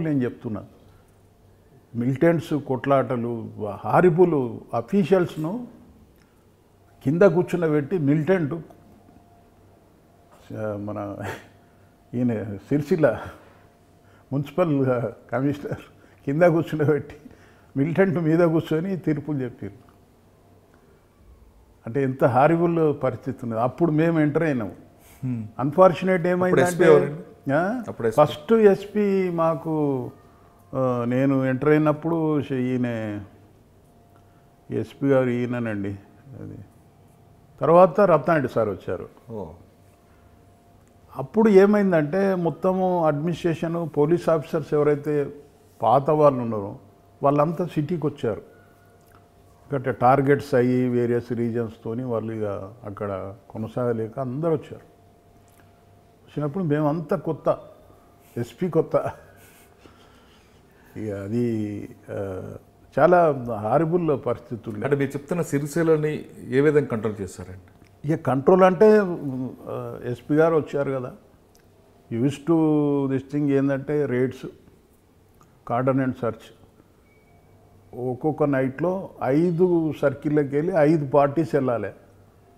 నేను చెప్తున్నా, మిలిటెంట్స్ కొట్లాటలు, హారిబుల్ అఫీషియల్స్ను కింద కూర్చున్నబెట్టి మిలిటెంట్ మన ఈయన సిరిసిల్ల మున్సిపల్ కమిషనర్ కింద కూర్చున్నబెట్టి మిలిటెంట్ మీద కూర్చొని తీర్పులు చెప్పారు. అంటే ఎంత హారిబుల్ పరిస్థితి ఉన్నది. అప్పుడు మేము ఎంటర్ అయినాము. అన్ఫార్చునేట్ ఏమైందంటే ఫస్ట్ ఎస్పీ మాకు నేను ఎంటర్ అయినప్పుడు ఈయన ఎస్పీ గారు ఈయనండి, అది తర్వాత రత్నారెడ్డి సార్ వచ్చారు. అప్పుడు ఏమైందంటే మొత్తము అడ్మినిస్ట్రేషను పోలీస్ ఆఫీసర్స్ ఎవరైతే పాత వాళ్ళు ఉన్నారో వాళ్ళంతా సిటీకి వచ్చారు. ఎందుకంటే టార్గెట్స్ అయ్యి వేరియస్ రీజన్స్తోని వాళ్ళు ఇక అక్కడ కొనసాగలేక అందరూ వచ్చారు. వచ్చినప్పుడు మేమంతా కొత్త, ఎస్పీ కొత్త, ఇక అది చాలా హారిబుల్ పరిస్థితి ఉంది. అంటే మీరు చెప్తున్న సిరిసిల్లని ఏ విధంగా కంట్రోల్ చేస్తారండి? ఇక కంట్రోల్ అంటే ఎస్పీ గారు వచ్చారు కదా, యూస్ టు దిస్ థింగ్ ఏంటంటే రేట్స్, కార్డన్ అండ్ సర్చ్. ఒక్కొక్క నైట్లో 5 సర్కిల్లోకి వెళ్ళి 5 పార్టీస్ వెళ్ళాలి.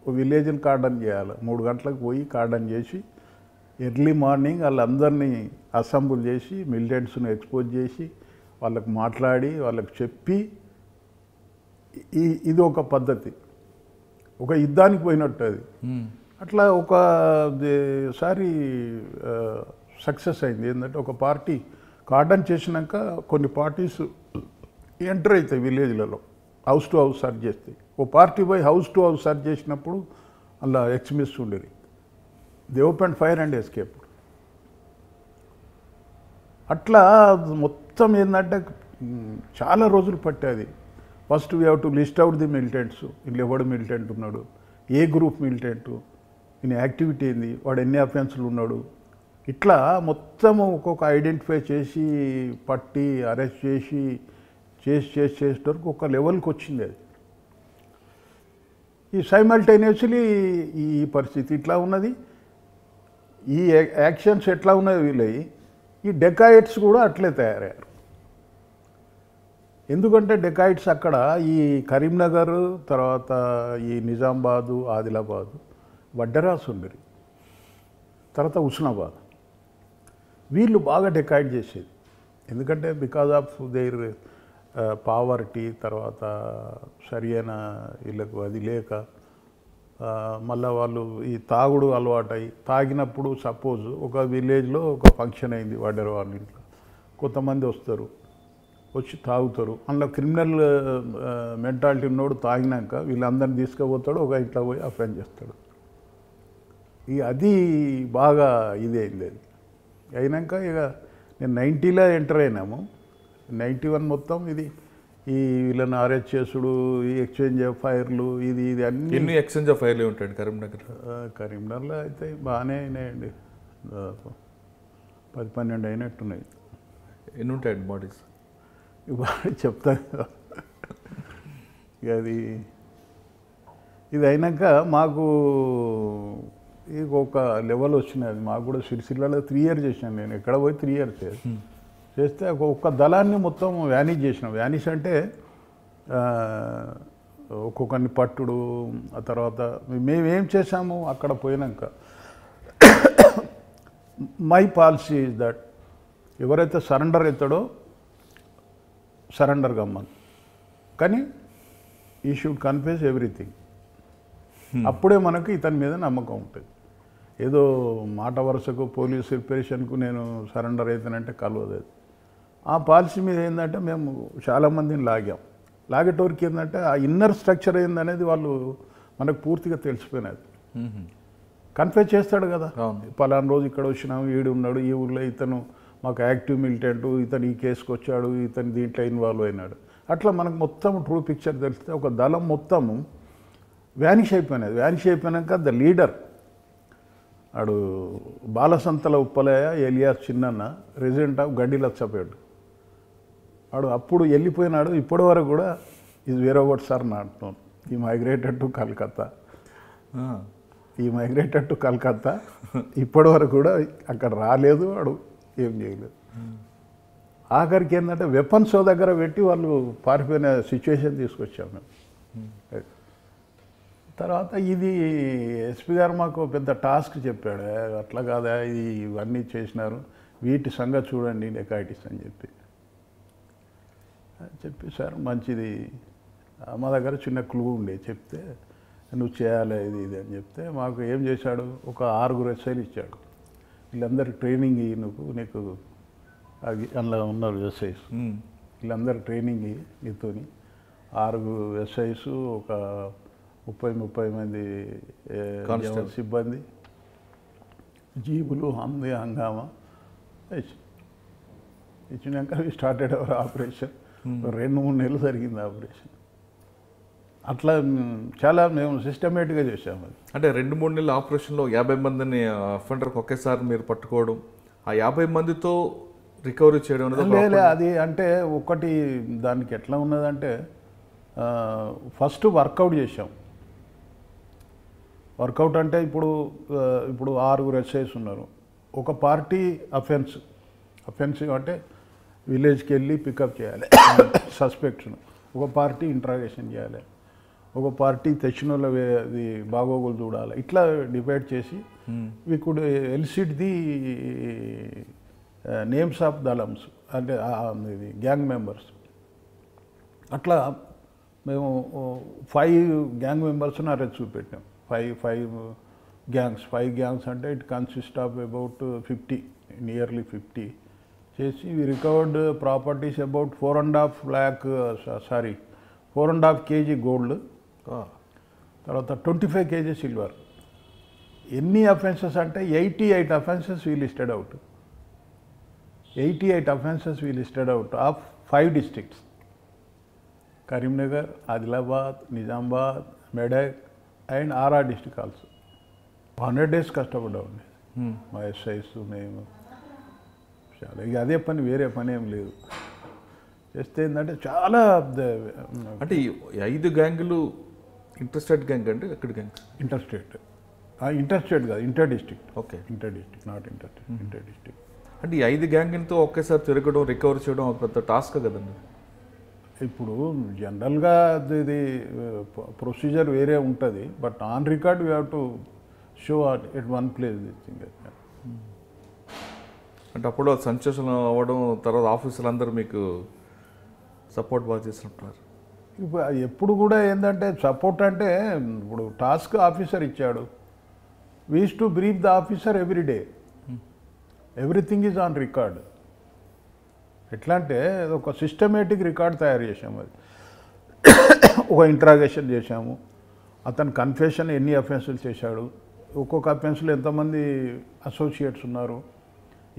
ఒక విలేజ్ని కార్డన్ చేయాలి. 3 గంటలకు పోయి కార్డన్ చేసి ఎర్లీ మార్నింగ్ వాళ్ళందరినీ అసెంబుల్ చేసి మిలిటెంట్స్ను ఎక్స్పోజ్ చేసి వాళ్ళకు మాట్లాడి వాళ్ళకు చెప్పి, ఇది ఒక పద్ధతి. ఒక యుద్ధానికి పోయినట్టు అది. అట్లా ఒకసారి సక్సెస్ అయింది. ఏంటంటే ఒక పార్టీ కార్డన్ చేసినాక కొన్ని పార్టీస్ ఎంటర్ అవుతాయి విలేజ్లలో, హౌస్ టు హౌస్ సర్చ్ చేస్తాయి. ఓ పార్టీ పోయి హౌస్ టు హౌస్ సర్చ్ చేసినప్పుడు అలా ఎక్స్ట్రీమిస్ట్ ఉండేది. They open fire and escape. అట్లా మొత్తం ఏంటంటే చాలా రోజులు పట్టేది. First we have to list out the militants. ఇంట్లో ఎవడు మిలిటెంట్ ఉన్నాడు, ఏ గ్రూప్ మిలిటెంట్, ఈయన యాక్టివిటీ ఏంది, వాడు ఎన్ని అఫెన్స్లు ఉన్నాడు, ఇట్లా మొత్తము ఒక్కొక్క ఐడెంటిఫై చేసి పట్టి అరెస్ట్ చేసేటరకు ఒక లెవెల్కి వచ్చింది అది. ఈ సైమల్టేనియస్లీ ఈ పరిస్థితి ఇట్లా ఉన్నది. ఈ యాక్షన్స్ ఎట్లా ఉన్నది వీళ్ళవి, ఈ డెకాయిట్స్ కూడా అట్లే తయారయ్యారు. ఎందుకంటే డెకాయిట్స్ అక్కడ ఈ కరీంనగర్, తర్వాత ఈ నిజామాబాదు, ఆదిలాబాదు, వడ్డెరాస్ ఉండేది, తర్వాత హుస్నాబాద్, వీళ్ళు బాగా డెకాయిట్ చేసేది. ఎందుకంటే బికాజ్ ఆఫ్ దేర్ పావర్టీ, తర్వాత సరి అయిన వీళ్ళకు అది లేక, మళ్ళీ వాళ్ళు ఈ తాగుడు అలవాటై తాగినప్పుడు సపోజ్ ఒక విలేజ్లో ఒక ఫంక్షన్ అయింది వడ్డెర వాళ్ళ ఇంట్లో, కొంతమంది వస్తారు, వచ్చి తాగుతారు. అందులో క్రిమినల్ మెంటాలిటీ ఉన్నోడు తాగినాక వీళ్ళందరినీ తీసుకుపోతాడు, ఒక ఇంట్లో పోయి అఫెండ్ చేస్తాడు. అది బాగా ఇదైంది. అది అయినాక ఇక నేను 90లో ఎంటర్ అయినాము. 91 మొత్తం ఇది ఈ వీళ్ళని అరెస్ట్ చేసుడు, ఈ ఎక్స్చేంజ్ ఆఫ్ ఫైర్లు, ఇది అన్ని ఎక్స్చేంజ్ ఆఫ్ ఫైర్లు ఉంటాయండి కరీంనగర్లో అయితే బాగానే అయినాయండి. 10-12 అయినట్టున్నాయి. ఎన్ని ఉంటాయండి బాడీస్? చెప్తాను కదా. ఇది అయినాక మాకు ఇక ఒక లెవెల్ వచ్చినది. మాకు కూడా సిరిసిల్లలో 3 years చేసినాను నేను. ఎక్కడ పోయి 3 years చేస్తే ఒక్క దళాన్ని మొత్తం వ్యానిష్ చేసినాం. వ్యానిష్ అంటే ఒక్కొక్కరిని పట్టుడు. ఆ తర్వాత మేమేం చేసాము అక్కడ పోయినాక, మై పాలసీ ఈజ్ దట్ ఎవరైతే సరెండర్ అవుతాడో సరెండర్ గమ్మని, కానీ ఈ షుడ్ కన్ఫెస్ ఎవ్రీథింగ్. అప్పుడే మనకు ఇతని మీద నమ్మకం ఉంటుంది. ఏదో మాట వరుసకు పోలీస్ రిపరేషన్కు నేను సరెండర్ అవుతానంటే కలవదు. ఆ పాలసీ మీద ఏంటంటే మేము చాలామందిని లాగేటోరికి ఏంటంటే ఆ ఇన్నర్ స్ట్రక్చర్ ఏందనేది వాళ్ళు మనకు పూర్తిగా తెలిసిపోయినది. కన్ఫెస్ చేస్తాడు కదా, పలానా రోజు ఇక్కడ వచ్చినాము, ఈడు ఉన్నాడు, ఈ ఊళ్ళో ఇతను మాకు యాక్టివ్ మిలిటెంట్, ఇతను ఈ కేసుకు వచ్చాడు, ఇతను దీంట్లో ఇన్వాల్వ్ అయినాడు. అట్లా మనకు మొత్తం ట్రూ పిక్చర్ తెలిస్తే ఒక దళం మొత్తము వ్యానిష్ అయిపోయినది. వ్యానిష్ అయిపోయినాక ద లీడర్ ఆడు బాలసంతల Uppalaiah alias Chinnanna, resident of గడ్డి లచ్చపేట, ఆడు అప్పుడు వెళ్ళిపోయినాడు. ఇప్పటి వరకు కూడా is where about sir not ఈ మైగ్రేటెడ్ టు కలకత్తా, ఇప్పటి వరకు కూడా అక్కడ రాలేదు, వాడు ఏం చేయలేదు. ఆఖరికి ఏంటంటే వెపన్స్ దగ్గర పెట్టి వాళ్ళు పారిపోయిన సిచ్యువేషన్ తీసుకొచ్చాం మేము. తర్వాత ఇది ఎస్పీ గారు మాకు పెద్ద టాస్క్ చెప్పాడు. అట్లా కాదా, ఇవన్నీ చేసినారు, వీటి సంగతి చూడండి డెకాయిటీస్ అని చెప్పి సార్ మంచిది, మా దగ్గర చిన్న క్లూ ఉండే, చెప్తే నువ్వు చేయాలి ఇది అని చెప్తే మాకు ఏం చేశాడు, ఒక 6 ఎస్ఐలు ఇచ్చాడు. వీళ్ళందరూ ట్రైనింగ్ ఇయ్యి, నీకు అందులో ఉన్నారు ఎస్ఐస్, వీళ్ళందరూ ట్రైనింగ్ ఇయ్యి నీతోని. 6 ఎస్ఐస్, ఒక 30 మంది సిబ్బంది, జీబులు, హంగామా ఇచ్చినాక స్టార్టెడ్ అవర్ ఆపరేషన్. 2-3 నెలలు జరిగింది ఆపరేషన్. అట్లా చాలా మేము సిస్టమేటిక్గా చేసాము. అది అంటే 2-3 నెలల ఆపరేషన్లో 50 మందిని అఫెండర్కి ఒకేసారి మీరు పట్టుకోవడం, ఆ 50 మందితో రికవరీ చేయడం అనేది అది అంటే ఒకటి దానికి ఎట్లా ఉన్నదంటే ఫస్ట్ వర్కౌట్ చేసాం. వర్కౌట్ అంటే ఇప్పుడు 6 ఎస్ఐస్ ఉన్నారు. ఒక పార్టీ అఫెన్సివ్ అంటే విలేజ్కి వెళ్ళి పికప్ చేయాలి సస్పెక్ట్స్ను, ఒక పార్టీ ఇంట్రాగేషన్ చేయాలి, ఒక పార్టీ తెచ్చిన వాళ్ళది బాగోగులు చూడాలి. ఇట్లా డివైడ్ చేసి we could elicit the names of dalams, అంటే ఇది గ్యాంగ్ మెంబర్స్. అట్లా మేము 5 గ్యాంగ్ మెంబర్స్ని అరెస్ట్ చూపెట్టాం. 5 గ్యాంగ్స్ అంటే it consist of about 50, nearly 50 చేసి we recovered properties about 4.5 kg gold, తర్వాత 25 kg సిల్వర్. ఎన్ని అఫెన్సెస్ అంటే 88 offences we listed out. 88 offences we listed out of 5 districts: Karimnagar, Adilabad, Nizamabad, Medak and RR district also. 100 days కష్టపడ్డా ఉండేది మా SIs, మేము. చాలా ఇక అదే పని, వేరే పని ఏం లేదు. చేస్తే ఏంటంటే చాలా అంటే 5 గ్యాంగులు ఇంటర్స్టేట్ గ్యాంగ్ అంటే ఎక్కడ గ్యాంగ్? ఇంటర్స్టేట్ కాదు, inter district. Okay, inter district, not interstate, inter district. అంటే ఈ 5 గ్యాంగ్తో ఒకేసారి తిరగడం, రికవర్ చేయడం పెద్ద టాస్క్ కదండి. ఇప్పుడు జనరల్గా ఇది ప్రొసీజర్ వేరే ఉంటుంది, but on record we have to show at one place this thing. అంటే అప్పుడు సంచలనం అవ్వడం, తర్వాత ఆఫీసులు అందరూ మీకు సపోర్ట్ బాగా చేస్తుంటారు. ఇప్పుడు ఎప్పుడు కూడా ఏంటంటే సపోర్ట్ అంటే, ఇప్పుడు టాస్క్ ఆఫీసర్ ఇచ్చాడు, we use to brief the officer every day, everything is on record. ఎట్లా అంటే ఒక సిస్టమేటిక్ రికార్డ్ తయారు చేసాము. అది ఒక ఇంట్రాగేషన్ చేశాము, అతను కన్ఫెషన్ ఎన్ని అఫెన్సులు చేశాడు, ఒక్కొక్క అఫెన్స్లో ఎంతమంది అసోసియేట్స్ ఉన్నారు,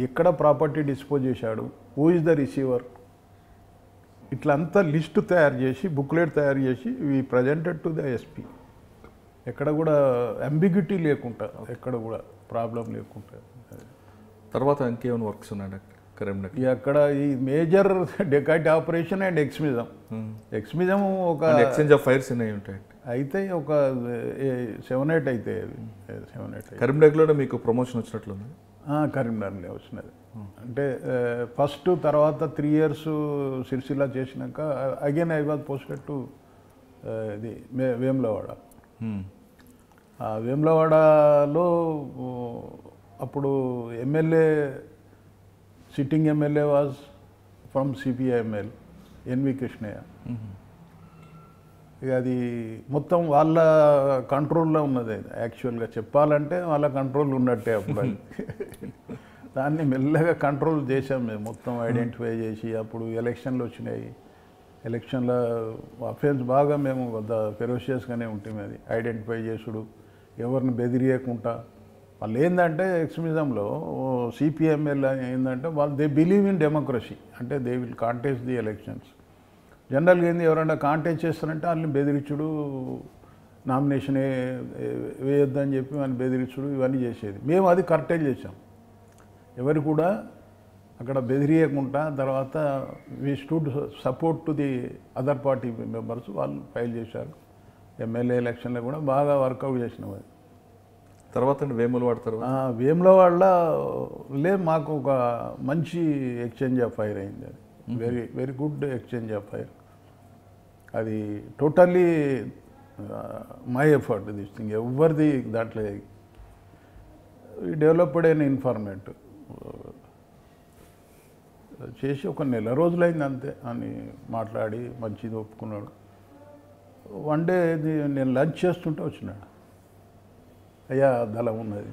ఎక్కడ ప్రాపర్టీ డిస్పోజ్ చేశాడు, హూ ఇస్ ద రిసీవర్, ఇట్లా అంతా లిస్టు తయారు చేసి, బుక్లెట్ తయారు చేసి we presented to the SP. ఎక్కడ కూడా అంబిగ్యూటీ లేకుండా, ఎక్కడ కూడా ప్రాబ్లం లేకుండా. తర్వాత ఇంకేమైనా వర్క్స్ ఉన్నాయండి కరీంనగర్? అక్కడ ఈ మేజర్ డెకాయిటీ ఆపరేషన్ అండ్ ఎక్స్మిజం ఒక ఎక్స్చేంజ్ ఆఫ్ ఫైర్స్ అనేవి ఉంటాయి. అయితే ఒక 7-8 అయితే 7-8. కరీంనగర్లోనే మీకు ప్రమోషన్ వచ్చినట్లుంది? కరీంనగర్లో వచ్చినది. అంటే ఫస్ట్ తర్వాత 3 years సిరిసిల్ల చేసినాక again I was posted to ఇది వేములవాడ. వేములవాడలో అప్పుడు MLA, sitting MLA was from CPIML, NV Krishnaiah. ఇక అది మొత్తం వాళ్ళ కంట్రోల్లో ఉన్నది. యాక్చువల్గా చెప్పాలంటే వాళ్ళ కంట్రోల్ ఉన్నట్టే అప్పుడు. అది దాన్ని మెల్లగా కంట్రోల్ చేసాం మేము, మొత్తం ఐడెంటిఫై చేసి. అప్పుడు ఎలక్షన్లు వచ్చినాయి, ఎలక్షన్ల అఫెన్స్ బాగా మేము ఫెరోషియస్గానే ఉంటుంది. అది ఐడెంటిఫై చేసుడు, ఎవరిని బెదిరియకుండా. వాళ్ళు ఏంటంటే ఎక్స్ట్రీమిజంలో సిపిఎంఎల్ ఏంటంటే వాళ్ళు దే బిలీవ్ ఇన్ డెమోక్రసీ, అంటే they will contest the elections. జనరల్గా ఏంది, ఎవరైనా కాంటెస్ట్ చేస్తారంటే వాళ్ళని బెదిరించుడు, నామినేషనే వేయొద్దని చెప్పి వాళ్ళని బెదిరించుడు, ఇవన్నీ చేసేది. మేము అది కర్టైల్ చేసాం, ఎవరు కూడా అక్కడ బెదిరియకుండా. తర్వాత we stood support to the other party members, వాళ్ళు ఫైల్ చేశారు. ఎమ్మెల్యే ఎలక్షన్లో కూడా బాగా వర్కౌట్ చేసినాం. అది తర్వాత వేములవాడ తర్వాత వేములవాడలో మాకు ఒక మంచి ఎక్స్చేంజ్ ఆఫ్ ఫైర్ అయింది. అది very very good exchange of fire. అది totally my effort this thing. ఎవరిది దాంట్లో డెవలప్డ్ అయిన ఇన్ఫార్మేట్ చేసి ఒక నెల రోజులైంది అంతే అని మాట్లాడి మంచిది ఒప్పుకున్నాడు. వన్ డే నేను లంచ్ చేస్తుంటే వచ్చినాడు. అయ్యా దళం ఉన్నది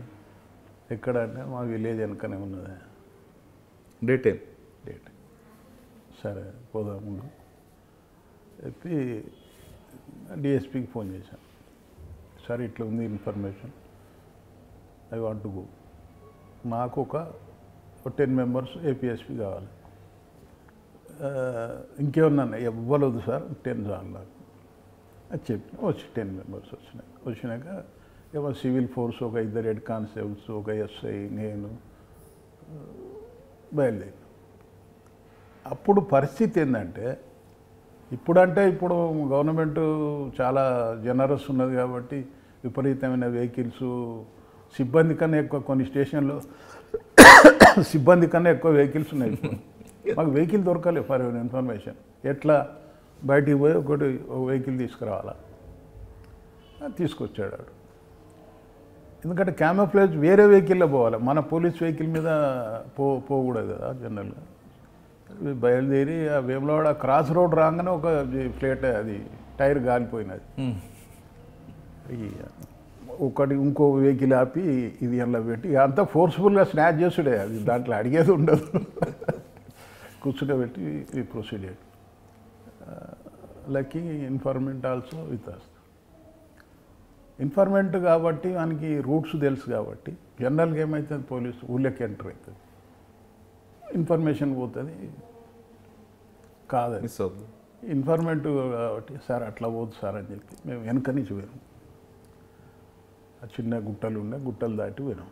ఎక్కడ అంటే మా విలేజ్ వెనకనే ఉన్నది. Day time. సరే పోదాం ముందు చెప్పి డిఎస్పీకి ఫోన్ చేశాను. సరే ఇట్లా ఉంది information, I want to go. నాకు ఒక 10 మెంబర్స్ ఏపీఎస్పీ కావాలి. ఇంకేమన్నా ఎవ్వలేదు సార్, 10 చాలు నాకు అది చెప్పి వచ్చి 10 మెంబర్స్ వచ్చినాక ఏమో సివిల్ ఫోర్స్ ఒక 2 హెడ్ కానిస్టేబుల్స్, ఒక ఎస్ఐ, నేను బయలుదేరి. అప్పుడు పరిస్థితి ఏంటంటే ఇప్పుడు గవర్నమెంట్ చాలా జనరస్ ఉన్నది కాబట్టి విపరీతమైన వెహికల్స్, సిబ్బంది కన్నా ఎక్కువ కొన్ని స్టేషన్లో సిబ్బంది కన్నా ఎక్కువ వెహికల్స్ ఉన్నాయి. మాకు వెహికల్ దొరకలేదు ఫర్ ఇన్ఫర్మేషన్. ఎట్లా బయటికి పోయి ఒక వెహికల్ తీసుకురావాలా, తీసుకొచ్చాడు. ఎందుకంటే క్యామోఫ్లేజ్ వేరే వెహికల్లో పోవాలి, మన పోలీస్ వెహికల్ మీద పోకూడదు కదా జనరల్గా. బయలుదేరి ఆ వేములవాడ క్రాస్ రోడ్ రాగానే ఒక ప్లేట్ అది టైర్ గాలిపోయినది. ఇంకో వెహికల్ ఆపి ఇది ఎలా పెట్టి అంతా ఫోర్స్ఫుల్గా స్నాచ్ చేసుడే. అది దాంట్లో అడిగేది ఉండదు. కూర్చుండబెట్టి ఈ procedure. Lucky informant also with us. Informant కాబట్టి మనకి రూట్స్ తెలుసు కాబట్టి జనరల్గా ఏమవుతుంది, పోలీసు ఊళ్ళకి ఎంటర్ అవుతుంది, ఇన్ఫర్మేషన్ పోతుంది కాదు. ఇన్ఫర్మెంట్ కాబట్టి సార్ అట్లా పోదు సార్ అని చెప్పి మేము వెనక నుంచి పోయాం. ఆ చిన్న గుట్టలు దాటి పోయినాం.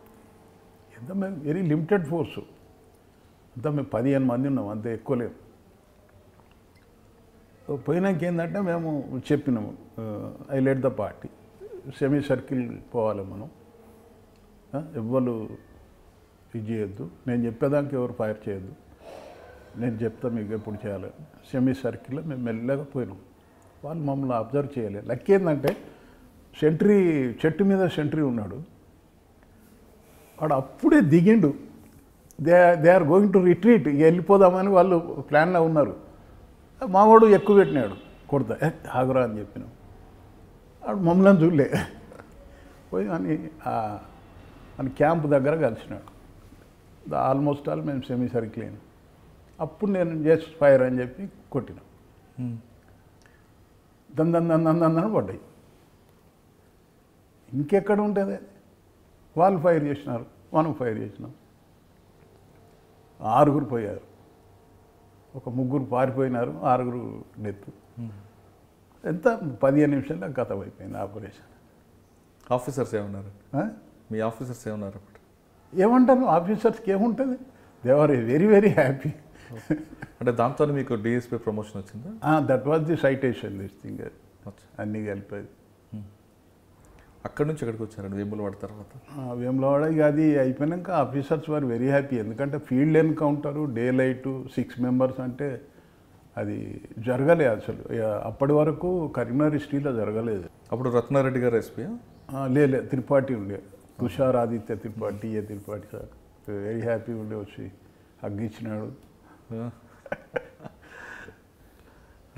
ఎంత మేము వెరీ లిమిటెడ్ ఫోర్సు, అంతా మేము 15 మంది ఉన్నాం, అంతే ఎక్కువ లేము. పోయినాక ఏంటంటే మేము చెప్పినాము I let the party, semi circle పోవాలి మనం, ఎవ్వరు ఇది చేయొద్దు, నేను చెప్పేదానికి ఎవరు ఫైర్ చేయొద్దు, నేను చెప్తా మీకు ఎప్పుడు చేయాలని. సెమీ సర్కిల్లో మేము మెల్లగా పోయినాం. వాళ్ళు మమ్మల్ని అబ్జర్వ్ చేయలేదు. లక్ ఏంటంటే సెంట్రీ, చెట్టు మీద సెంట్రీ ఉన్నాడు, వాడు అప్పుడే దిగిండు. They are going to retreat, వెళ్ళిపోదామని వాళ్ళు ప్లాన్లో ఉన్నారు. మావాడు ఎక్కువ పెట్టినాడు, కొడతా ఆగురా అని చెప్పినాం. వాడు మమ్మల్ని చూడలే, పోయి అని క్యాంప్ దగ్గర కలిసినాడు. ఆల్మోస్ట్ ఆల్ మేము సెమీ సర్కిల్ అయినాం. అప్పుడు నేను జస్ట్ ఫైర్ అని చెప్పి కొట్టినాం. దందని పడ్డాయి. ఇంకెక్కడ ఉంటుంది, వాళ్ళు ఫైర్ చేసినారు, మనం ఫైర్ చేసినాం. 6 పోయారు, ఒక 3 పారిపోయినారు, 6 డెత్. ఎంత 15 నిమిషాల్లో గతం అయిపోయింది ఆపరేషన్. ఆఫీసర్స్ ఏమన్నారు? మీ ఆఫీసర్స్ ఏమన్నారు? ఏమంటారు ఆఫీసర్స్కి ఏముంటుంది, they are very very happy. అంటే దాంతో మీకు డిఎస్పీ ప్రమోషన్ వచ్చిందా? That was the citation, this thing అన్నీ కలిపేది. అక్కడి నుంచి ఎక్కడికి వచ్చారండి వేములవాడ తర్వాత? వేములవాడ ఇక అది అయిపోయాక ఆఫీసర్స్ వారు వెరీ హ్యాపీ. ఎందుకంటే field encounter, day light, 6 members అంటే అది జరగలేదు అసలు. అప్పటి వరకు కరీంనగర్ హిస్టరీలో జరగలేదు. అప్పుడు రత్నారెడ్డి గారు ఎస్పీ? లేదు, త్రిపాఠి ఉండే, Tushar Aditya Tripathi, Tripathi sir very happy ఉండే, వచ్చి హగ్గిచ్చినాడు.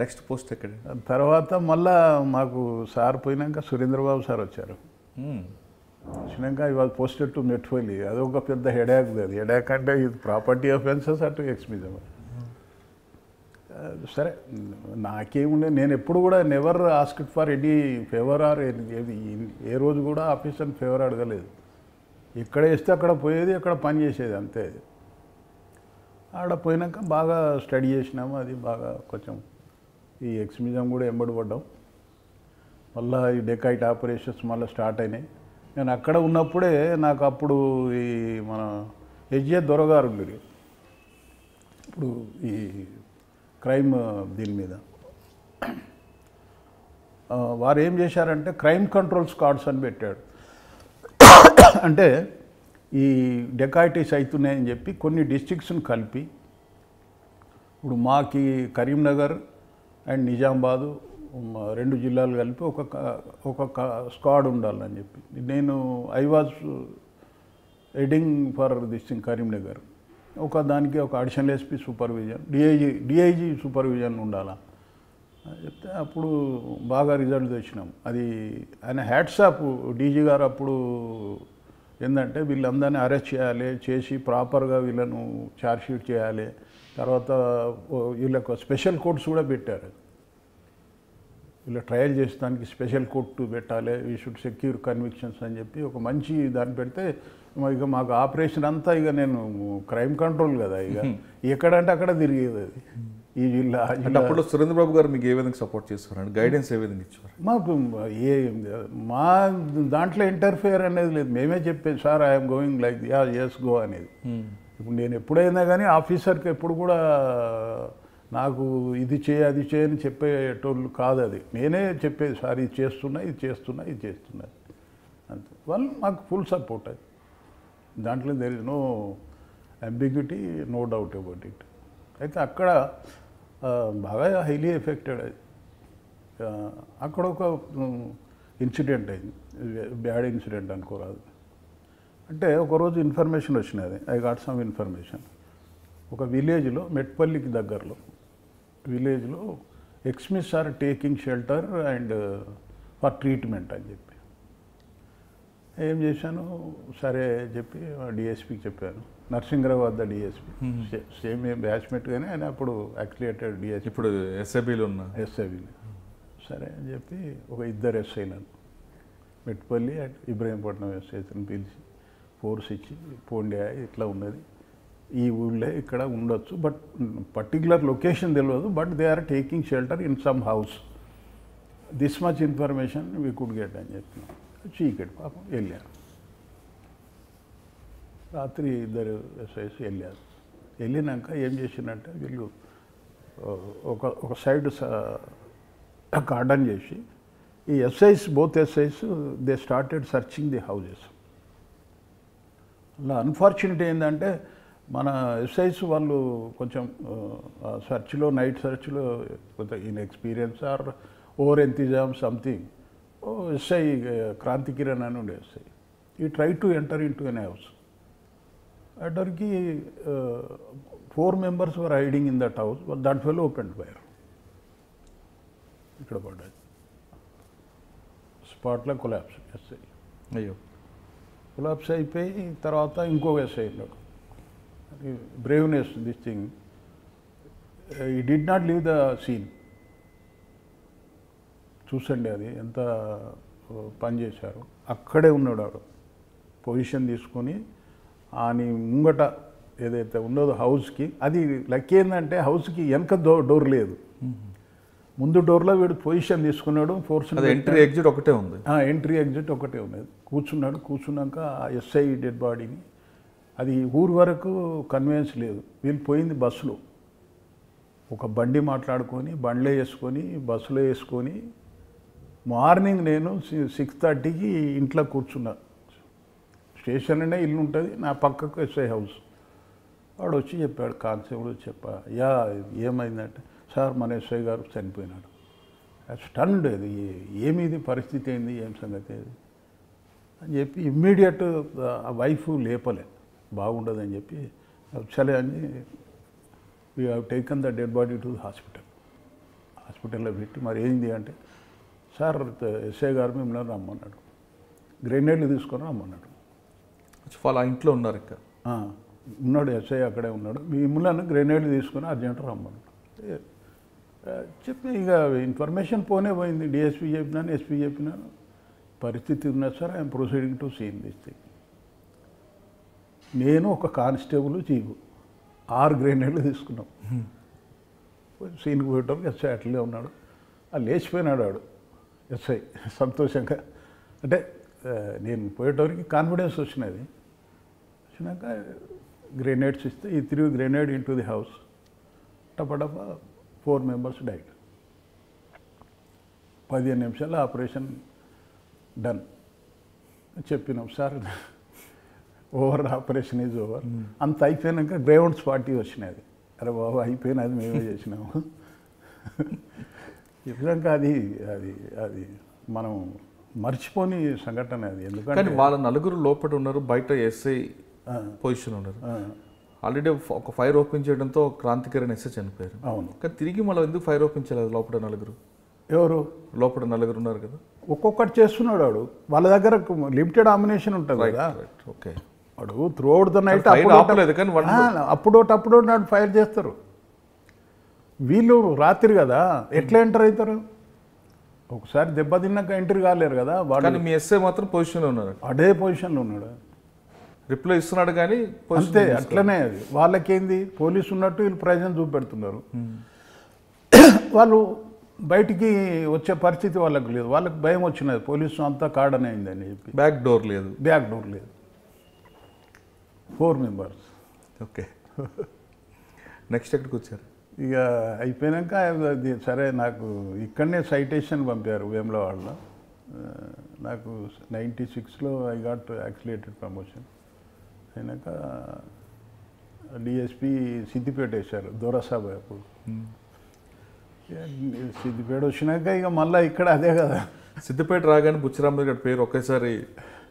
నెక్స్ట్ పోస్ట్ ఎక్కడ? తర్వాత మళ్ళా మాకు సార్ పోయినాక సురేంద్రబాబు సార్ వచ్చారు. వచ్చినాక ఇవాళ పోస్టెడ్ టు మెట్ఫోలి. అదొక పెద్ద హెడాక్. అది హెడాక్ అంటే ఇది ప్రాపర్టీ అఫెన్సెస్ అటు ఎక్స్మిజం. సరే నాకేముండే, నేను ఎప్పుడు కూడా never asked for any favour or ఏ రోజు కూడా ఆఫీసర్ని ఫేవర్ అడగలేదు. ఎక్కడ వేస్తే అక్కడ పోయేది, అక్కడ పని చేసేది అంతే. ఆడ పోయినాక బాగా స్టడీ చేసినాము. అది బాగా కొంచెం ఈ ఎక్స్మిజం కూడా ఎంబడిపడ్డాం. మళ్ళీ ఈ డెకైట్ ఆపరేషన్స్ మళ్ళీ స్టార్ట్ అయినాయి. నేను అక్కడ ఉన్నప్పుడే నాకు అప్పుడు ఈ మన హెచ్జే దొరగారు ఉండేది. ఇప్పుడు ఈ క్రైమ్ దీని మీద వారు ఏం చేశారంటే క్రైమ్ కంట్రోల్ స్క్వాడ్స్ అని పెట్టాడు. అంటే ఈ డెకాయిటీస్ అవుతున్నాయని చెప్పి కొన్ని డిస్ట్రిక్ట్స్ని కలిపి, ఇప్పుడు మాకి కరీంనగర్ అండ్ నిజామాబాదు 2 జిల్లాలు కలిపి ఒక స్క్వాడ్ ఉండాలని చెప్పి నేను I was heading for this thing Karimnagar. దానికి ఒక additional SP supervision, DIG supervision ఉండాలా చెప్తే అప్పుడు బాగా రిజల్ట్ తెచ్చినాం. అది ఆయన హ్యాట్సాప్ డీజీ గారు అప్పుడు ఏంటంటే వీళ్ళందరినీ అరెస్ట్ చేయాలి, చేసి ప్రాపర్గా వీళ్ళను ఛార్జ్షీట్ చేయాలి, తర్వాత వీళ్ళకు స్పెషల్ కోర్ట్స్ కూడా పెట్టారు. వీళ్ళ ట్రయల్ చేసేదానికి స్పెషల్ కోర్టు పెట్టాలి, వీ షుడ్ సెక్యూర్ కన్విక్షన్స్ అని చెప్పి ఒక మంచి దాన్ని పెడితే ఇక మాకు ఆపరేషన్ అంతా ఇక నేను క్రైమ్ కంట్రోల్ కదా, ఇక ఎక్కడంటే అక్కడ తిరిగేది అది ఈ జిల్లా. అంటే అప్పుడు సురేంద్ర బాబు గారు మీకు ఏ విధంగా సపోర్ట్ చేస్తారండి, గైడెన్స్ ఏ విధంగా ఇచ్చారు? మాకు మా దాంట్లో ఇంటర్ఫియర్ అనేది లేదు. మేమే చెప్పేది sir I'm going like yes go అనేది. ఇప్పుడు నేను ఎప్పుడైనా కానీ ఆఫీసర్కి ఎప్పుడు కూడా నాకు ఇది అది చేయని చెప్పేటోళ్ళు కాదు. అది నేనే చెప్పేది సార్ ఇది చేస్తున్నా అంతే. వాళ్ళు మాకు ఫుల్ సపోర్ట్. అది దాంట్లో there is no ambiguity, no doubt about it. అయితే అక్కడ బాగా హైలీ ఎఫెక్టెడ్. అది అక్కడ ఒక ఇన్సిడెంట్ అయింది, బ్యాడ్ ఇన్సిడెంట్ అనుకోరాదు. అంటే ఒకరోజు ఇన్ఫర్మేషన్ వచ్చినది, ఐ గాట్ సమ్ ఇన్ఫర్మేషన్. ఒక విలేజ్లో మెట్పల్లికి దగ్గరలో విలేజ్లో extremists are taking shelter and for treatment అని చెప్పి ఏం చేశాను, సరే చెప్పి డిఎస్పీకి చెప్పాను. నరసింహరావు వద్ద డిఎస్పీ, సేమ్ బ్యాచ్మెంట్ కానీ ఆయన అప్పుడు యాక్సిలేటెడ్ డిఎస్పీ, ఇప్పుడు ఎస్ఐబీలో ఉన్న ఎస్ఐబీలు. సరే అని చెప్పి ఒక 2 ఎస్ఐలను మెట్పల్లి అండ్ ఇబ్రహీంపట్నం ఎస్ఐని పిలిచి ఫోర్స్ ఇచ్చి పోండి ఇట్లా ఉన్నది, ఈ ఊళ్ళో ఇక్కడ ఉండొచ్చు, బట్ పర్టికులర్ లొకేషన్ తెలియదు, but they are taking shelter in some house, this much information we could get అని చెప్పిన. చీకటి పాపం వెళ్ళారు. రాత్రి 2 ఎస్ఐస్ వెళ్ళారు. వెళ్ళినాక ఏం చేసిందంటే వీళ్ళు ఒక సైడ్ గార్డెన్ చేసి ఈ SIs both SIs they started searching the houses. అలా అన్ఫార్చునేట్ ఏంటంటే మన ఎస్ఐస్ వాళ్ళు కొంచెం సర్చ్లో, నైట్ సర్చ్లో కొంత inexperience or over enthusiasm something. SI Kranti Kiran అని ఉండే SI, he try to enter into an house. అటర్కి 4 members were hiding in that house. That fell open fire, ఇక్కడ పడ్డది. స్పాట్లో కొలాప్స్. ఎస్ఐ అయ్యో కొలాప్స్ అయిపోయి తర్వాత ఇంకొక ఎస్ఐ ఉన్నాడు. Braveness this thing, he did not leave the scene. చూసండి అది ఎంత పని చేశారు. అక్కడే ఉన్నాడు ఆడు, పొజిషన్ తీసుకొని అని ముంగట ఏదైతే ఉన్నదో హౌస్కి. అది లక్ ఏంటంటే హౌస్కి వెనక డోర్ లేదు, ముందు డోర్లో వీడు పొజిషన్ తీసుకున్నాడు. ఫోర్స్ ఎంట్రీ ఎగ్జిట్ ఒకటే ఉంది, ఎంట్రీ ఎగ్జిట్ ఒకటే ఉన్నది. కూర్చున్నాడు. కూర్చున్నాక ఆ ఎస్ఐ డెడ్ బాడీని, అది ఊరు వరకు కన్వెన్స్ లేదు. వీళ్ళు పోయింది బస్సులో, ఒక బండి మాట్లాడుకొని బండ్లో వేసుకొని బస్సులో వేసుకొని మార్నింగ్ నేను 6:30కి ఇంట్లో కూర్చున్నా. స్టేషన్లోనే ఇల్లు ఉంటుంది, నా పక్కకు ఎస్ఐ హౌస్. వాడు వచ్చి చెప్పాడు, కానిస్టేబుల్ చెప్పా ఏమైందంటే, సార్ మన ఎస్ఐ గారు చనిపోయినాడు. స్టన్డ్. అది ఏమిది పరిస్థితి ఏంది, ఏం సంగతి అది అని చెప్పి ఇమ్మీడియట్ ఆ వైఫ్ లేపలే, బాగుండదని చెప్పి సరే అని we have taken the dead body to hospital. హాస్పిటల్లో పెట్టి మరి ఏంది అంటే, సార్ ఎస్ఐ గారు మిమ్మల్ని రమ్మన్నాడు, గ్రెనేడ్లు తీసుకొని రమ్మన్నాడు. వాళ్ళ ఇంట్లో ఉన్నారు ఇంకా ఉన్నాడు, ఎస్ఐ అక్కడే ఉన్నాడు. మిమ్మల్ని గ్రెనేడ్లు తీసుకొని అర్జెంట్ రమ్మన్నాడు. చెప్పి ఇక ఇన్ఫర్మేషన్ పోయింది. డిఎస్పీ చెప్పినాను, ఎస్పీ చెప్పినాను, పరిస్థితి ఉన్నది sir, I'm proceeding to seen this thing. నేను ఒక కానిస్టేబుల్ చీఫ్ 6 గ్రెనేడ్లు తీసుకున్నాం. సీన్కి పోయేటప్పుడు ఎస్ఐ అట్లే ఉన్నాడు. లేచిపోయినాడు వాడు ఎస్ఐ సంతోషంగా. అంటే నేను పోయేటోరికి కాన్ఫిడెన్స్ వచ్చినది. వచ్చినాక గ్రెనేడ్స్ ఇస్తే ఈ 3 grenade into the house. టపటప 4 members డైడ్. 15 నిమిషాల్లో ఆపరేషన్ డన్ చెప్పినాం. Sir over, operation is over. అంత అయిపోయాక గ్రౌండ్స్ పార్టీ వచ్చినది. అరే బాబు అయిపోయినది, మేమే చేసినాము. నిజంగా అది అది అది మనం మర్చిపోని సంఘటన అది. ఎందుకంటే కానీ వాళ్ళ నలుగురు లోపల ఉన్నారు, బయట ఎస్ఐ పొజిషన్ ఉన్నారు. ఆల్రెడీ ఒక ఫైర్ ఓపెన్ చేయడంతో క్రాంతికరణ్ ఎస్ఐ చనిపోయారు. అవును. కానీ తిరిగి మళ్ళీ ఎందుకు ఫైర్ ఓపెన్ చేయలేదు? లోపల నలుగురు ఉన్నారు కదా, ఒక్కొక్కటి చేస్తున్నాడు వాడు. వాళ్ళ దగ్గర లిమిటెడ్ ఆమినేషన్ ఉంటుంది కదా. ఓకే. వాడు త్రూ అవుట్ ద నైట్ అప్పుడోటప్పుడు నాడు ఫైర్ చేస్తారు. వీళ్ళు రాత్రి కదా ఎట్లా ఎంటర్ అవుతారు? ఒకసారి దెబ్బతిన్నాక ఎంట్రీ కాలేరు కదా. వాడు మీ ఎస్ఐ మాత్రం పొజిషన్లో ఉన్నారు, అదే పొజిషన్లో ఉన్నాడు. రిప్లై ఇస్తున్నాడు కానీ అంతే, అట్లనే. అది వాళ్ళకేంది, పోలీసు ఉన్నట్టు వీళ్ళు ప్రజెన్స్ చూపెడుతున్నారు. వాళ్ళు బయటికి వచ్చే పరిస్థితి వాళ్ళకి లేదు. వాళ్ళకి భయం వచ్చినది, పోలీసు అంతా కార్డన్ అయిందని చెప్పి. బ్యాక్ డోర్ లేదు. 4 మెంబర్స్. ఓకే. నెక్స్ట్ ఎక్కడికి వచ్చారు? ఇక అయిపోయాక అది సరే, నాకు ఇక్కడనే సైటేషన్ పంపారు వేములవాడలో. నాకు 96లో ఐ గాట్ యాక్సిలేటెడ్ ప్రమోషన్. అయినాక డిఎస్పి సిద్దిపేట వేశారు, దొరసాబ్ అప్పుడు. సిద్దిపేట వచ్చినాక ఇక మళ్ళీ ఇక్కడ అదే కదా. సిద్దిపేట రాగానే బుచ్చిరామయ్య గారి పేరు ఒకేసారి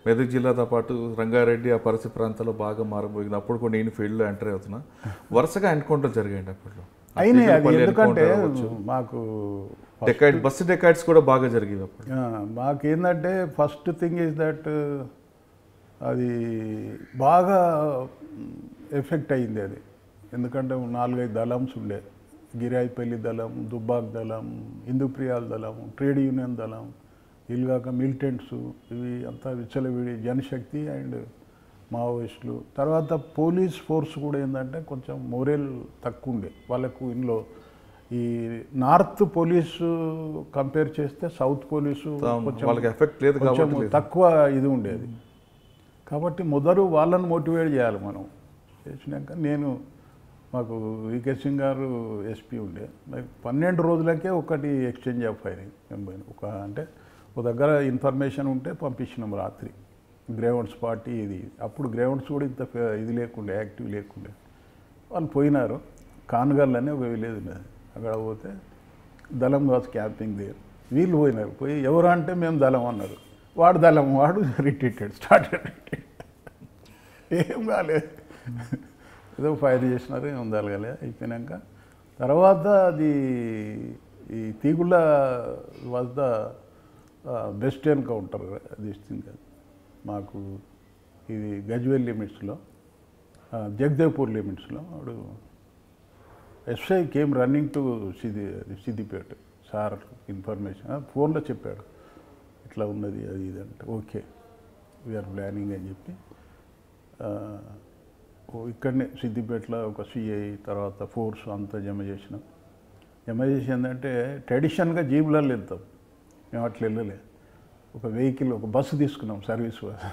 మెదక్ జిల్లాతో పాటు రంగారెడ్డి ఆ పరిసర ప్రాంతాల్లో బాగా మారబోయింది. అప్పుడు కూడా నేను ఫీల్డ్లో ఎంటర్ అవుతున్నా. వరుసగా ఎన్కౌంటర్ జరిగాయండి అప్పట్లో. అయినాయి అది, ఎందుకంటే మాకు బస్సు డెకాయిడ్స్ కూడా బాగా జరిగేవి అప్పుడు. మాకేందంటే ఫస్ట్ థింగ్ ఈజ్ దట్ అది బాగా ఎఫెక్ట్ అయింది అది. ఎందుకంటే 4-5 దళంస్ ఉండే. గిరాయిపల్లి దళం, దుబ్బాక్ దళం, హిందూప్రియాల దళం, ట్రేడ్ యూనియన్ దళం, వీళ్ళుగాక మిలిటెంట్స్, ఇవి అంతా విచ్చలవిడి జనశక్తి అండ్ మావోయిస్టులు. తర్వాత పోలీస్ ఫోర్స్ కూడా ఏంటంటే కొంచెం మోరల్ తక్కువ ఉండే వాళ్ళకు. ఇందులో ఈ నార్త్ పోలీసు కంపేర్ చేస్తే సౌత్ పోలీసు కొంచెం ఎఫెక్ట్ లేదు, కొంచెం తక్కువ ఇది ఉండేది. కాబట్టి మొదలు వాళ్ళని మోటివేట్ చేయాలి మనం. చేసినాక మాకు వికే సింగ్ గారు ఎస్పీ ఉండే. 12 రోజులకే ఒకటి ఎక్స్చేంజ్ ఆఫ్ ఫైరింగ్. అంటే ఒక దగ్గర ఇన్ఫర్మేషన్ ఉంటే పంపించినాం రాత్రి. గ్రౌండ్స్ పార్టీ ఇది. అప్పుడు గ్రౌండ్స్ కూడా ఇంత ఇది లేకుండే, యాక్టివ్ లేకుండే. వాళ్ళు పోయినారు. కాన్గల్ అని ఒక విలేజ్ ఉన్నది, అక్కడ పోతే దళం వాజ్ క్యాంపింగ్ దేర్. వీళ్ళు పోయినారు. పోయి ఎవరు అంటే మేము దళం అన్నారు. వాడు దళం, వాడు రిట్రీటెడ్, స్టార్టెడ్. ఏం కాలేదు, ఏదో ఫైర్ చేసినారు, ఏం ఉందాలి. అయిపోయినాక తర్వాత అది ఈ తీగుళ్ళ వాజ్ ద బెస్ట్ ఎన్కౌంటర్. అది ఇస్తుంది కదా మాకు. ఇది గజ్వేల్ లిమిట్స్లో, జగదేవ్పూర్ లిమిట్స్లో. వాడు SI came running to Siddipet. Sir information ఫోన్లో చెప్పాడు, ఇట్లా ఉన్నది అది ఇది అంటే. ఓకే, వీఆర్ ప్లానింగ్ అని చెప్పి ఇక్కడనే సిద్దిపేటలో ఒక సిఐ తర్వాత ఫోర్స్ అంతా జమ చేసినాం. జమ చేసి ఏంటంటే ట్రెడిషన్గా జీబులలో వెళ్తాం మేము, అట్లా వెళ్ళలే. ఒక వెహికల్, ఒక బస్సు తీసుకున్నాం, సర్వీస్ బస్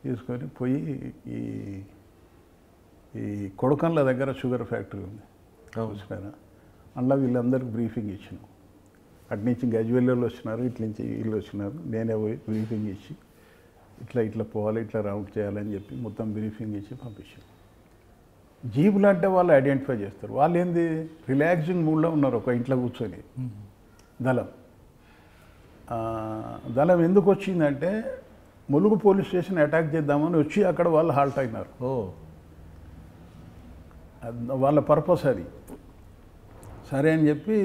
తీసుకొని పోయి ఈ కొడకండ్ల దగ్గర షుగర్ ఫ్యాక్టరీ ఉంది చూసిపోయినా. అందులో వీళ్ళందరికీ బ్రీఫింగ్ ఇచ్చినాం. అట్నుంచి గజ్వేల్ వాళ్ళు వచ్చినారు, ఇట్నుంచి వీళ్ళు వచ్చినారు. నేనే పోయి బ్రీఫింగ్ ఇచ్చి ఇట్లా పోవాలి, ఇట్లా రౌండ్ చేయాలని చెప్పి మొత్తం బ్రీఫింగ్ ఇచ్చి పంపించాం. జీబులు అంటే వాళ్ళు ఐడెంటిఫై చేస్తారు. వాళ్ళు ఏంది రిలాక్సింగ్ మూడ్లో ఉన్నారు ఒక ఇంట్లో కూర్చొని. దళం ఎందుకు వచ్చిందంటే ములుగు పోలీస్ స్టేషన్ అటాక్ చేద్దామని వచ్చి అక్కడ వాళ్ళు హాల్ట్ అయినారు. వాళ్ళ పర్పస్ అది. సరే అని చెప్పి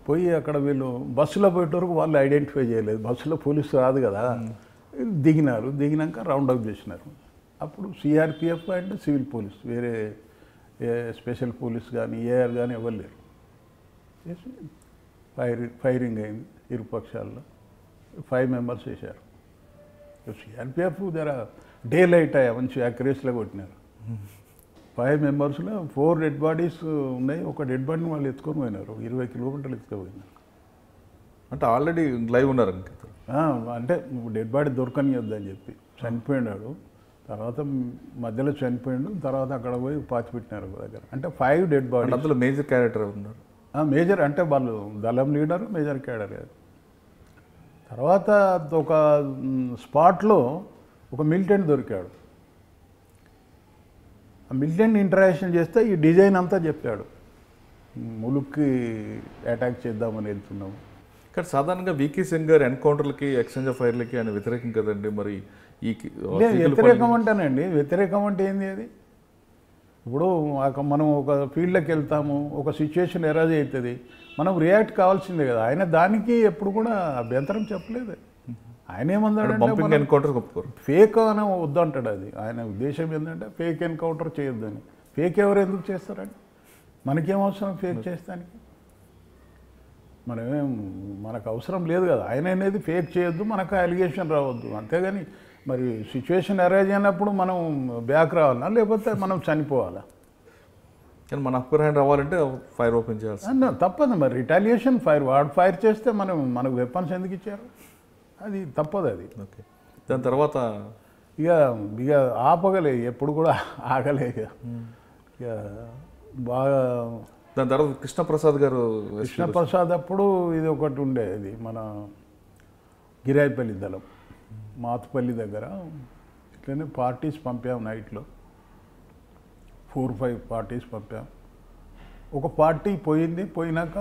పోయి అక్కడ వీళ్ళు బస్సులో పోయేటవరకు వాళ్ళు ఐడెంటిఫై చేయలేదు. బస్సులో పోలీసు రాదు కదా. దిగినారు. దిగినాక రౌండ్ అప్ చేసినారు. అప్పుడు సిఆర్పిఎఫ్ అండ్ సివిల్ పోలీస్, వేరే స్పెషల్ పోలీస్ కానీ ఏఆర్ కానీ ఎవరు లేరు. చేసి ఫైరింగ్ అయింది ఇరుపక్షాల్లో. 5 మెంబర్స్ వేశారు. సిఆర్పిఎఫ్ జర డే లైట్ అయ్యా, మంచి యాక్యురేస్లో కొట్టినారు. 5 మెంబర్స్లో 4 డెడ్ బాడీస్ ఉన్నాయి. ఒక డెడ్ బాడీని వాళ్ళు ఎత్తుకొని పోయినారు, 20 కిలోమీటర్లు ఎత్తుకుపోయినారు. అంటే ఆల్రెడీ లైవ్ ఉన్నారు. అంటే డెడ్ బాడీ దొరకనియొద్దని చెప్పి చనిపోయినాడు. తర్వాత మధ్యలో చనిపోయాడు. తర్వాత అక్కడ పోయి పాతి పెట్టినారు ఒక దగ్గర. అంటే 5 డెడ్ బాడీ. అందులో మేజర్ క్యారెక్టర్ ఉన్నారు. మేజర్ అంటే వాళ్ళు దళం లీడరు, మేజర్ క్యాడర్. తర్వాత ఒక స్పాట్లో ఒక మిలిటెంట్ దొరికాడు. మిలిటెంట్ ఇంటరాక్షన్ చేస్తే ఈ డిజైన్ అంతా చెప్పాడు. ములుక్కి అటాక్ చేద్దామని వెళ్తున్నాము. కానీ సాధారణంగా వీకే సింగ్ గారు ఎన్కౌంటర్లకి ఎక్స్చేంజ్ ఆఫ్ ఫైర్లకి ఆయన వ్యతిరేకం కదండి. మరి ఈ వ్యతిరేకం అంటానండి. వ్యతిరేకం అంటే ఏంది అది? ఇప్పుడు మనం ఒక ఫీల్డ్లోకి వెళ్తాము, ఒక సిచ్యువేషన్ ఎరాజ్ అవుతుంది, మనం రియాక్ట్ కావాల్సిందే కదా. ఆయన దానికి ఎప్పుడు కూడా అభ్యంతరం చెప్పలేదు. ఆయన ఏమన్నాడంటే ఎన్కౌంటర్ ఒప్పుకోరు, ఫేక్ అని వద్దంటాడు. అది ఆయన ఉద్దేశం ఏంటంటే ఫేక్ ఎన్కౌంటర్ చేయొద్దని. ఫేక్ ఎవరు ఎందుకు చేస్తారండి? మనకేం అవసరం ఫేక్ చేస్తానికి? మనకు అవసరం లేదు కదా. ఆయన అనేది ఫేక్ చేయొద్దు, మనకు అలిగేషన్ రావద్దు, అంతేగాని మరి సిచ్యువేషన్ అరేంజ్ అయినప్పుడు మనం బ్యాక్ రావాలా లేకపోతే మనం చనిపోవాలా? కానీ మన అప్పర్ హ్యాండ్ రావాలంటే ఫైర్ ఓపెన్ చేయాల్సి తప్పదు. మరి రిటాలియేషన్ వాడు ఫైర్ చేస్తే మనకు వెపన్స్ ఎందుకు ఇచ్చారు? అది తప్పదు అది. ఓకే, దాని తర్వాత ఇక ఆపగలే, ఎప్పుడు కూడా ఆగలే. ఇక బాగా దాని తర్వాత కృష్ణప్రసాద్ గారు. కృష్ణప్రసాద్ అప్పుడు ఇది ఒకటి ఉండేది, మన గిరాయిపల్లి దళం మాతుపల్లి దగ్గర ఇట్లనే పార్టీస్ పంపాం. నైట్లో 4-5 పార్టీస్ పంపాం. ఒక పార్టీ పోయినాక